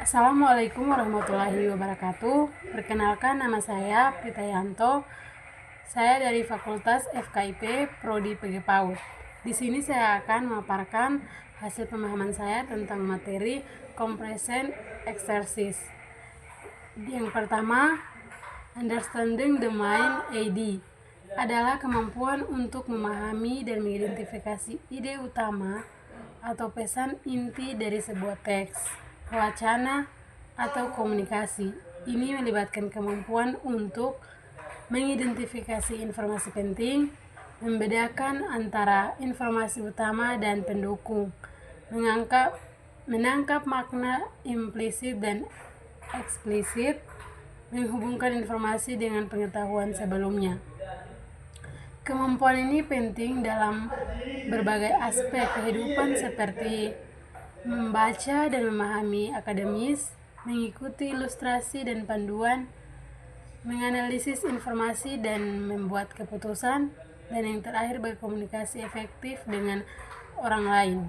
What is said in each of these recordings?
Assalamualaikum warahmatullahi wabarakatuh. Perkenalkan, nama saya Prita Yanto. Saya dari Fakultas FKIP Prodi PG PAUD. Di sini saya akan memaparkan hasil pemahaman saya tentang materi comprehension exercise. Yang pertama, understanding the mind (AD) adalah kemampuan untuk memahami dan mengidentifikasi ide utama atau pesan inti dari sebuah teks, wacana, atau komunikasi. Ini melibatkan kemampuan untuk mengidentifikasi informasi penting, membedakan antara informasi utama dan pendukung, menangkap makna implisit dan eksplisit, menghubungkan informasi dengan pengetahuan sebelumnya. Kemampuan ini penting dalam berbagai aspek kehidupan seperti membaca dan memahami akademis, mengikuti ilustrasi dan panduan, menganalisis informasi dan membuat keputusan, dan yang terakhir berkomunikasi efektif dengan orang lain.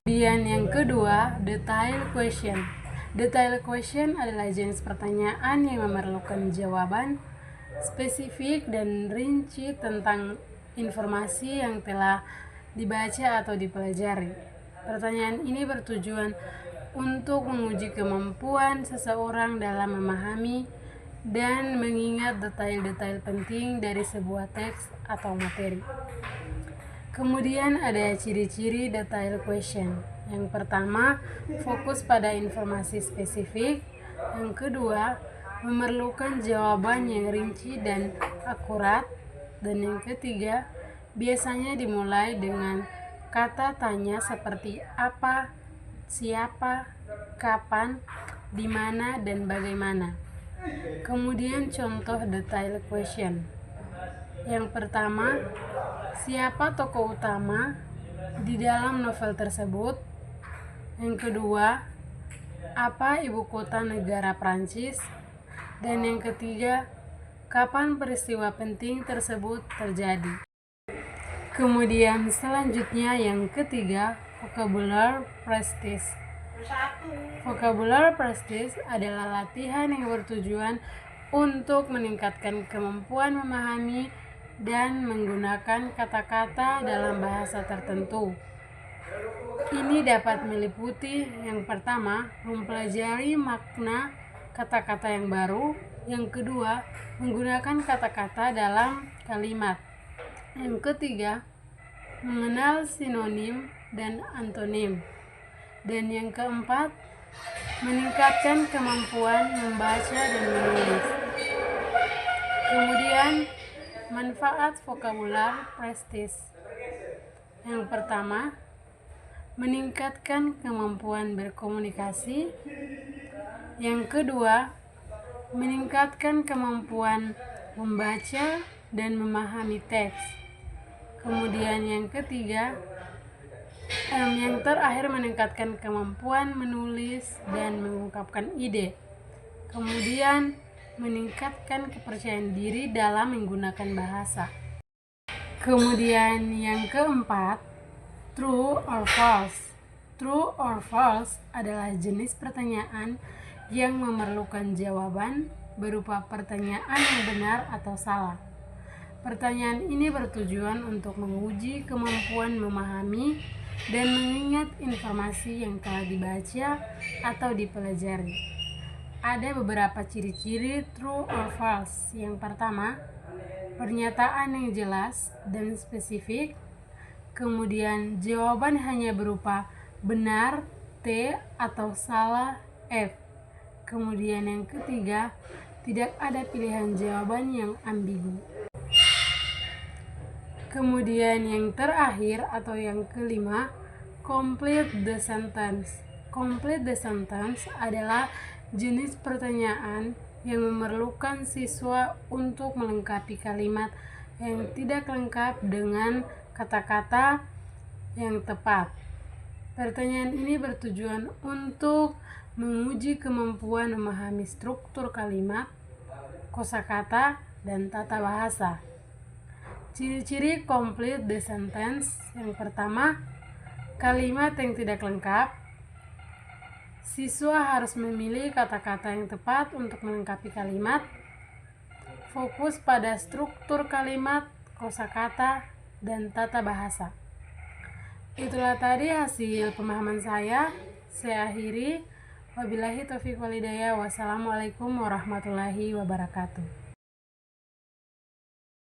Kemudian yang kedua, detail question. Detail question adalah jenis pertanyaan yang memerlukan jawaban spesifik dan rinci tentang informasi yang telah dibaca atau dipelajari. Pertanyaan ini bertujuan untuk menguji kemampuan seseorang dalam memahami dan mengingat detail-detail penting dari sebuah teks atau materi. Kemudian ada ciri-ciri detail question. Yang pertama, fokus pada informasi spesifik. Yang kedua, memerlukan jawaban yang rinci dan akurat. Dan yang ketiga, biasanya dimulai dengan kata tanya seperti apa, siapa, kapan, di mana, dan bagaimana. Kemudian contoh detail question. Yang pertama, siapa tokoh utama di dalam novel tersebut? Yang kedua, apa ibu kota negara Prancis? Dan yang ketiga, kapan peristiwa penting tersebut terjadi? Kemudian selanjutnya yang ketiga, vocabulary practice. Vocabulary practice adalah latihan yang bertujuan untuk meningkatkan kemampuan memahami dan menggunakan kata-kata dalam bahasa tertentu. Ini dapat meliputi yang pertama, mempelajari makna kata-kata yang baru. Yang kedua, menggunakan kata-kata dalam kalimat. Yang ketiga, mengenal sinonim dan antonim. Dan yang keempat, meningkatkan kemampuan membaca dan menulis. Kemudian, manfaat vocabulary practice. Yang pertama, meningkatkan kemampuan berkomunikasi. Yang kedua, meningkatkan kemampuan membaca dan memahami teks. Kemudian yang ketiga, yang terakhir meningkatkan kemampuan menulis dan mengungkapkan ide. Kemudian meningkatkan kepercayaan diri dalam menggunakan bahasa. Kemudian yang keempat, true or false. True or false adalah jenis pertanyaan yang memerlukan jawaban berupa pertanyaan yang benar atau salah. Pertanyaan ini bertujuan untuk menguji kemampuan memahami dan mengingat informasi yang telah dibaca atau dipelajari. Ada beberapa ciri-ciri true or false. Yang pertama, pernyataan yang jelas dan spesifik. Kemudian jawaban hanya berupa benar T atau salah F. Kemudian yang ketiga, tidak ada pilihan jawaban yang ambigu. Kemudian yang terakhir atau yang kelima, complete the sentence. Complete the sentence adalah jenis pertanyaan yang memerlukan siswa untuk melengkapi kalimat yang tidak lengkap dengan kata-kata yang tepat. Pertanyaan ini bertujuan untuk menguji kemampuan memahami struktur kalimat, kosakata, dan tata bahasa. Ciri-ciri complete the sentence. Yang pertama, kalimat yang tidak lengkap. Siswa harus memilih kata-kata yang tepat untuk melengkapi kalimat, fokus pada struktur kalimat, kosakata, dan tata bahasa. Itulah tadi hasil pemahaman saya. Saya akhiri. Wabillahi taufiq walhidayah. Wassalamualaikum warahmatullahi wabarakatuh.